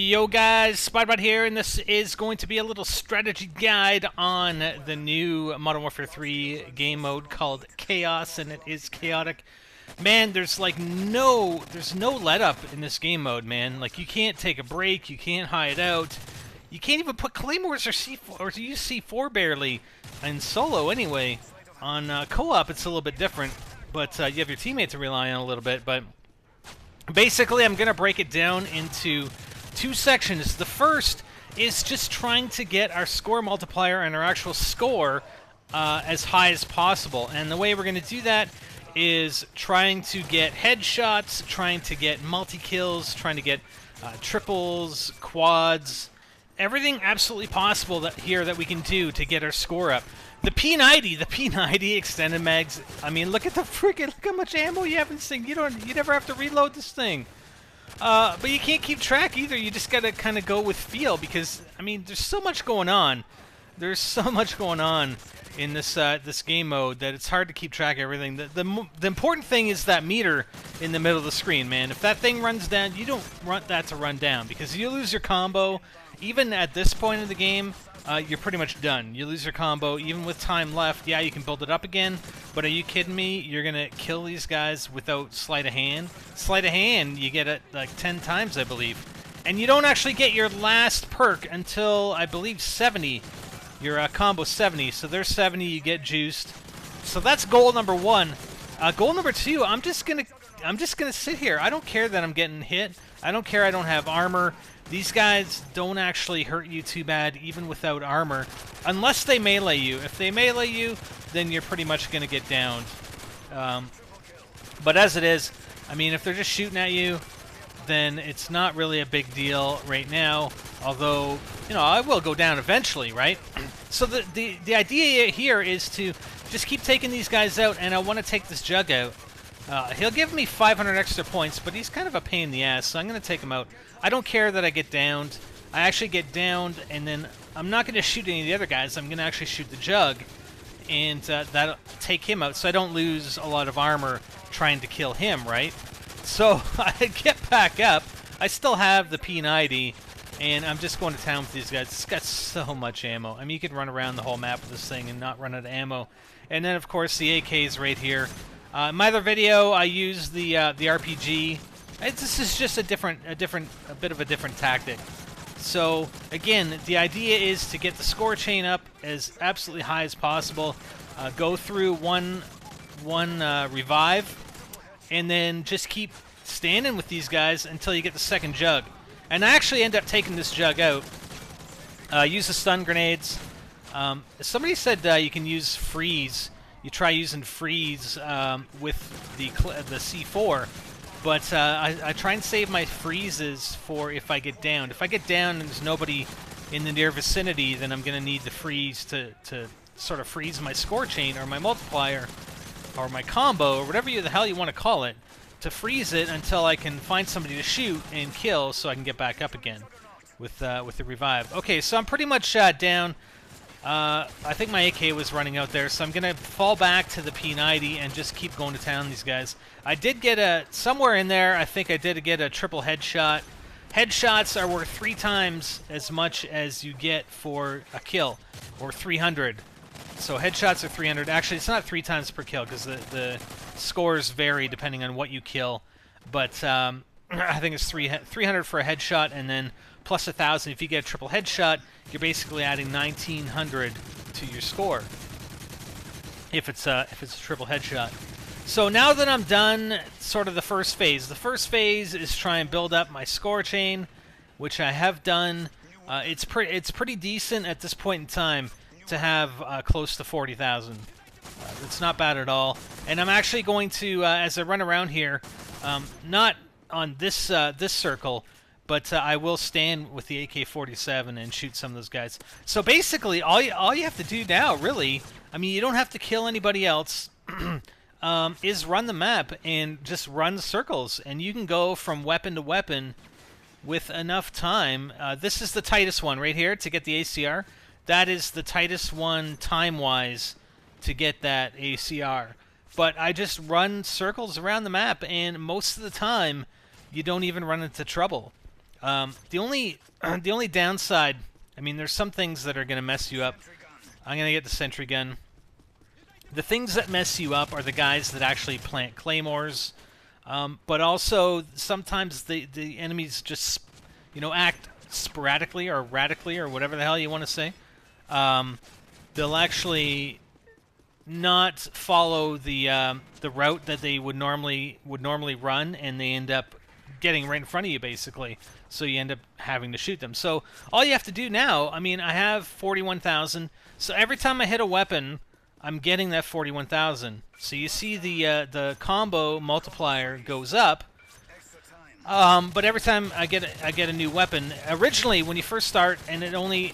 Yo guys, Spotbot here, and this is going to be a little strategy guide on the new Modern Warfare 3 game mode called Chaos, and it is chaotic. Man, there's no let up in this game mode, man. Like, you can't take a break, you can't hide out, you can't even put claymores or C4 or use C4 barely in solo anyway. On co-op, it's a little bit different, but you have your teammate to rely on a little bit. But basically, I'm gonna break it down into two sections. The first is just trying to get our score multiplier and our actual score as high as possible. And the way we're going to do that is trying to get headshots, trying to get multi-kills, trying to get triples, quads, everything absolutely possible that we can do to get our score up. The P90 extended mags. I mean, look how much ammo you have in this thing. You never have to reload this thing. But you can't keep track either. You just gotta kind of go with feel, because I mean, there's so much going on. There's so much going on in this this game mode that it's hard to keep track of everything. The important thing is that meter in the middle of the screen, man. If that thing runs down, you don't want that to run down, because you lose your combo. Even at this point in the game, you're pretty much done. You lose your combo, even with time left. Yeah, you can build it up again, but are you kidding me? You're gonna kill these guys without sleight of hand? Sleight of hand, you get it like 10 times, I believe. And you don't actually get your last perk until, I believe, 70. Your combo 70, so there's 70, you get juiced. So that's goal number one. Goal number two, I'm just gonna sit here. I don't care that I'm getting hit. I don't care I don't have armor. These guys don't actually hurt you too bad, even without armor, unless they melee you. If they melee you, then you're pretty much going to get downed. But as it is, I mean, if they're just shooting at you, then it's not really a big deal right now. Although, you know, I will go down eventually, right? So the idea here is to just keep taking these guys out, and I want to take this Jug out. He'll give me 500 extra points, but he's kind of a pain in the ass, so I'm going to take him out. I don't care that I get downed. I actually get downed, and then I'm not going to shoot any of the other guys. I'm going to actually shoot the Jug, and that'll take him out, so I don't lose a lot of armor trying to kill him, right? So I get back up. I still have the P90, and I'm just going to town with these guys. It's got so much ammo. I mean, you could run around the whole map with this thing and not run out of ammo. And then, of course, the AK's right here. In my other video, I used the RPG. This is just a bit of a different tactic. So again, the idea is to get the score chain up as absolutely high as possible. Go through one revive, and then just keep standing with these guys until you get the second Jug. And I actually end up taking this Jug out. Use the stun grenades. Somebody said you can use freeze. You try using freeze with the C4, but I try and save my freezes for if I get downed. If I get downed and there's nobody in the near vicinity, then I'm going to need the freeze to sort of freeze my score chain or my multiplier or my combo or whatever the hell you want to call it, to freeze it until I can find somebody to shoot and kill so I can get back up again with the revive. Okay, so I'm pretty much down. I think my AK was running out there, so I'm going to fall back to the P90 and just keep going to town on these guys. I did get somewhere in there, I think I did get a triple headshot. Headshots are worth 3 times as much as you get for a kill, or 300. So headshots are 300. Actually, it's not 3 times per kill, because the scores vary depending on what you kill. But I think it's 300 for a headshot, and then plus 1,000 if you get a triple headshot. You're basically adding 1,900 to your score if it's a triple headshot. So now that I'm done, sort of the first phase. The first phase is try and build up my score chain, which I have done. It's pretty decent at this point in time to have close to 40,000. It's not bad at all. And I'm actually going to, as I run around here, not on this circle, but I will stand with the AK-47 and shoot some of those guys. So basically, all you have to do now, really, I mean, you don't have to kill anybody else, is run the map and just run circles. And you can go from weapon to weapon with enough time. This is the tightest one right here to get the ACR. That is the tightest one time-wise to get that ACR. But I just run circles around the map, and most of the time, you don't even run into trouble. The only the only downside, I mean, there's some things that are going to mess you up. I'm going to get the sentry gun. The things that mess you up are the guys that actually plant claymores, but also sometimes the enemies just, you know, act sporadically or radically or whatever the hell you want to say. They'll actually not follow the route that they would normally run, and they end up getting right in front of you, basically. So you end up having to shoot them. So all you have to do now, I mean, I have 41,000. So every time I hit a weapon, I'm getting that 41,000. So you see the combo multiplier goes up. But every time I get a new weapon, originally when you first start, and it only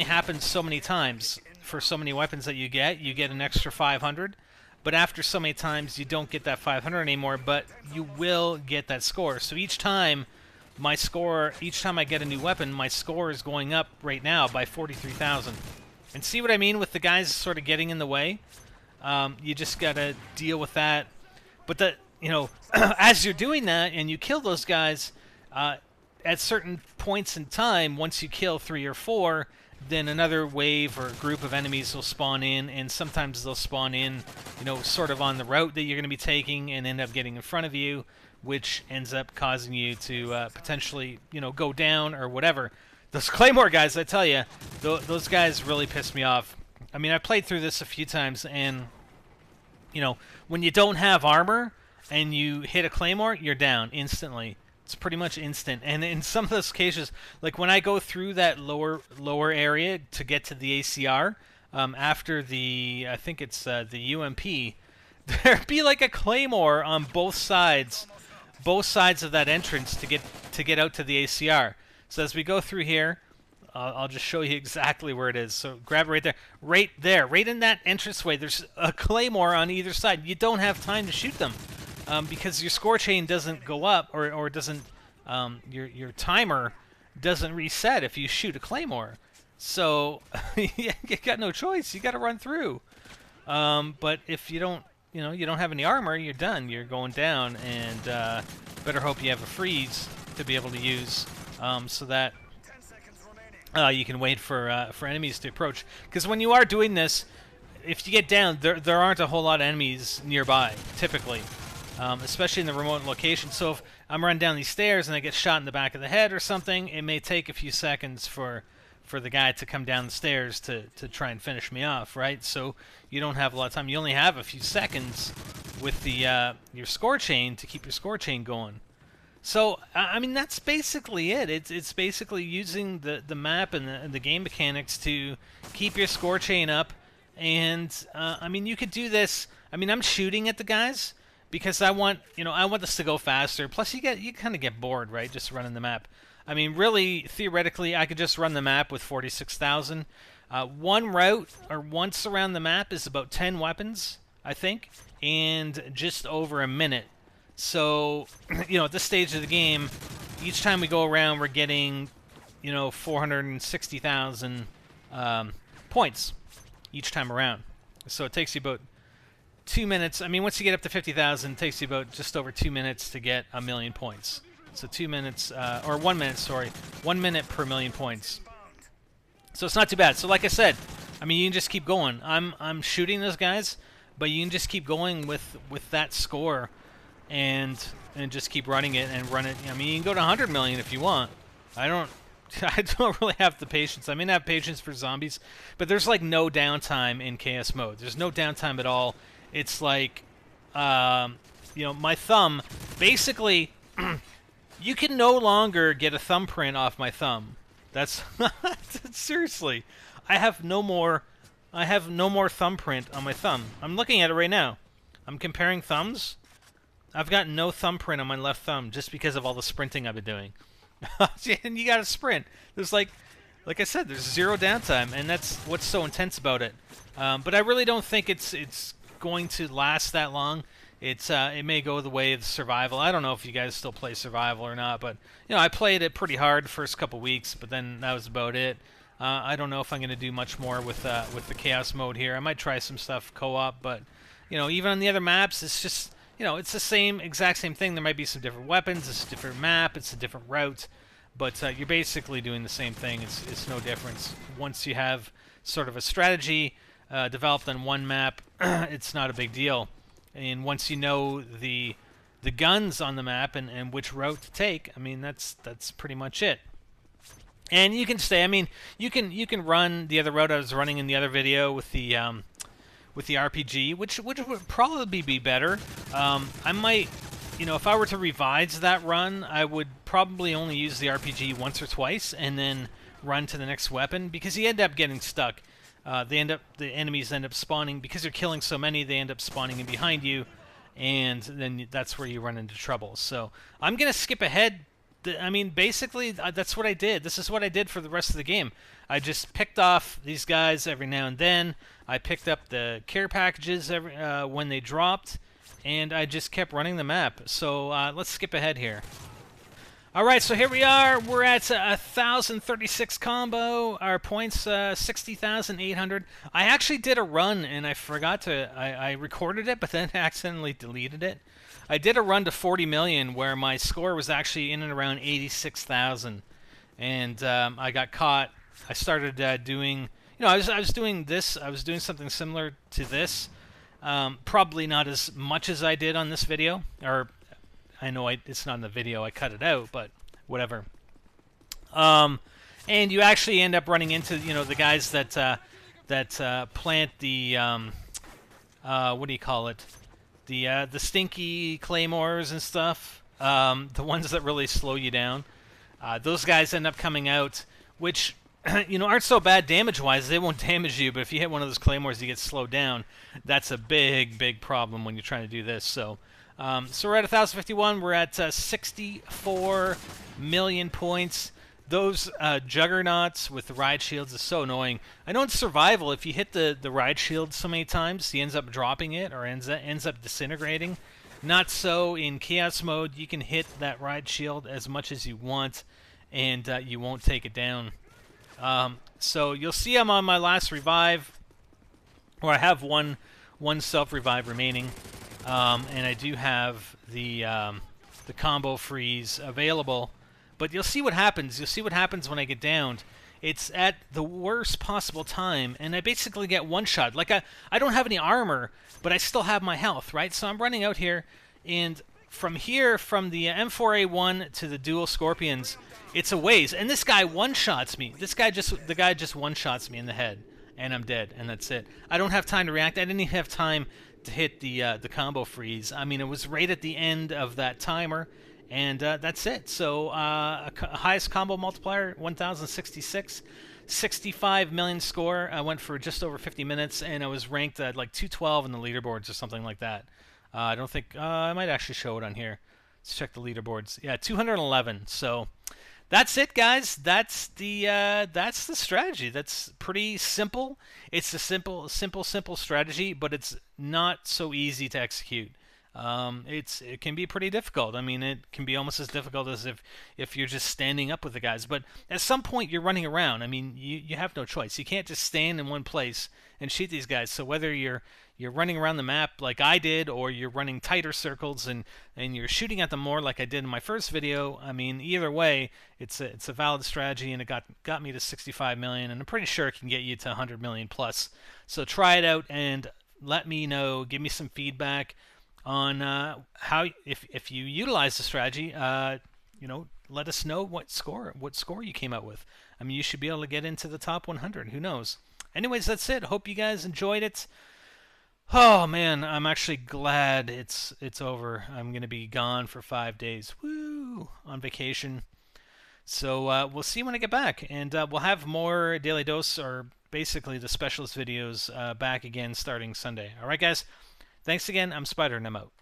happens so many times for so many weapons that you get an extra 500. But after so many times, you don't get that 500 anymore, but you will get that score. So each time I get a new weapon, my score is going up right now by 43,000. And see what I mean with the guys sort of getting in the way? You just gotta deal with that. But you know, as you're doing that and you kill those guys, at certain points in time, once you kill 3 or 4, then another wave or group of enemies will spawn in, and sometimes they'll spawn in, you know, sort of on the route that you're going to be taking and end up getting in front of you, which ends up causing you to potentially, you know, go down or whatever. Those Claymore guys, I tell you, those guys really piss me off. I mean, I played through this a few times, and, you know, when you don't have armor and you hit a Claymore, you're down instantly. It's pretty much instant. And in some of those cases, like when I go through that lower area to get to the ACR, after I think it's the UMP, there'd be like a Claymore on both sides of that entrance to get out to the ACR. So as we go through here, I'll just show you exactly where it is. So grab it right there, right in that entranceway. There's a Claymore on either side. You don't have time to shoot them. Because your score chain doesn't go up, or doesn't, your timer doesn't reset if you shoot a Claymore. So you got no choice. You got to run through. But if you don't, you know, you don't have any armor, you're done. You're going down, and better hope you have a freeze to be able to use, so that you can wait for enemies to approach. Because when you are doing this, if you get down, there aren't a whole lot of enemies nearby, typically. Especially in the remote location. So if I'm running down these stairs and I get shot in the back of the head or something, it may take a few seconds for the guy to come down the stairs to try and finish me off, right? So you don't have a lot of time. You only have a few seconds with the your score chain to keep your score chain going. So I mean, that's basically it. It's basically using the map and the game mechanics to keep your score chain up. And I mean, you could do this. I mean, I'm shooting at the guys because I want this to go faster. Plus, you kind of get bored, right? Just running the map. I mean, really, theoretically, I could just run the map with 46,000. One route, or once around the map, is about 10 weapons, I think, and just over a minute. So, you know, at this stage of the game, each time we go around, we're getting, 460,000 points each time around. So it takes you about 2 minutes. I mean, once you get up to 50,000, it takes you about just over 2 minutes to get 1,000,000 points. So 2 minutes, or 1 minute, sorry. 1 minute per 1,000,000 points. So it's not too bad. So like I said, I mean, you can just keep going. I'm shooting those guys, but you can just keep going with that score, and just keep running it and run it. I mean, you can go to 100 million if you want. I don't really have the patience. I may not have patience for zombies, but there's like no downtime in KS mode. There's no downtime at all. It's like, my thumb, basically, you can no longer get a thumbprint off my thumb. That's seriously. I have no more thumbprint on my thumb. I'm looking at it right now. I'm comparing thumbs. I've got no thumbprint on my left thumb just because of all the sprinting I've been doing. And you gotta sprint. There's like I said, there's zero downtime, and that's what's so intense about it. But I really don't think it's going to last that long. It may go the way of survival. I don't know if you guys still play survival or not, but I played it pretty hard the first couple weeks, but then that was about it. I don't know if I'm going to do much more with the chaos mode here. I might try some stuff co-op, but even on the other maps, it's just it's the exact same thing. There might be some different weapons. It's a different map. It's a different route, but you're basically doing the same thing. It's no difference. Once you have sort of a strategy developed on one map, it's not a big deal. And once you know the guns on the map and which route to take, I mean that's pretty much it. And you can stay. I mean, you can run the other route I was running in the other video with the RPG, which would probably be better. I might, if I were to revise that run, I would probably only use the RPG once or twice and then run to the next weapon, because you end up getting stuck. The enemies end up spawning because you're killing so many. They end up spawning in behind you, and then that's where you run into trouble. So I'm gonna skip ahead. I mean, basically, that's what I did. This is what I did for the rest of the game. I just picked off these guys every now and then. I picked up the care packages when they dropped, and I just kept running the map. So let's skip ahead here. Alright, so here we are. We're at 1,036 combo. Our points 60,800. I actually did a run, and I forgot to... I recorded it, but then accidentally deleted it. I did a run to 40 million where my score was actually in and around 86,000, and I got caught. I started doing, I was doing this. I was doing something similar to this. Probably not as much as I did on this video, or I know it's not in the video. I cut it out, but whatever. And you actually end up running into the guys that plant the what do you call it? The stinky claymores and stuff, the ones that really slow you down. Those guys end up coming out, which aren't so bad damage-wise. They won't damage you, but if you hit one of those claymores, you get slowed down. That's a big problem when you're trying to do this. So, so we're at 1,051. We're at 64 million points. Those juggernauts with the ride shields is so annoying. I know in survival, if you hit the ride shield so many times, he ends up dropping it or ends up disintegrating. Not so in chaos mode. You can hit that ride shield as much as you want, and you won't take it down. So you'll see I'm on my last revive, or I have one self-revive remaining, and I do have the combo freeze available. But you'll see what happens. You'll see what happens when I get downed. It's at the worst possible time, and I basically get one shot. Like, I don't have any armor, but I still have my health, right? So I'm running out here, and from here, from the M4A1 to the dual Scorpions, it's a ways. And this guy one-shots me. The guy just one-shots me in the head, and I'm dead, and that's it. I don't have time to react. I didn't even have time to hit the combo freeze. I mean, it was right at the end of that timer. And that's it. So highest combo multiplier, 1,066, 65 million score. I went for just over 50 minutes, and I was ranked at like 212 in the leaderboards or something like that. I don't think I might actually show it on here. Let's check the leaderboards. Yeah, 211. So that's it, guys. That's the strategy. That's pretty simple. It's a simple strategy, but it's not so easy to execute. It can be pretty difficult. I mean, it can be almost as difficult as if you're just standing up with the guys. But at some point, you're running around. I mean, you have no choice. You can't just stand in one place and shoot these guys. So whether you're running around the map like I did, or you're running tighter circles and you're shooting at them more like I did in my first video, I mean, either way, it's a valid strategy, and it got me to 65 million, and I'm pretty sure it can get you to 100 million plus. So try it out and let me know. Give me some feedback on how, if you utilize the strategy, let us know what score you came out with. I mean, you should be able to get into the top 100. Who knows? Anyways, that's it. Hope you guys enjoyed it. Oh man, I'm actually glad it's over. I'm gonna be gone for 5 days. Woo! On vacation. So we'll see when I get back, and we'll have more Daily Dose, or basically the specialist videos, back again starting Sunday. All right, guys. Thanks again. I'm Spider, and I'm out.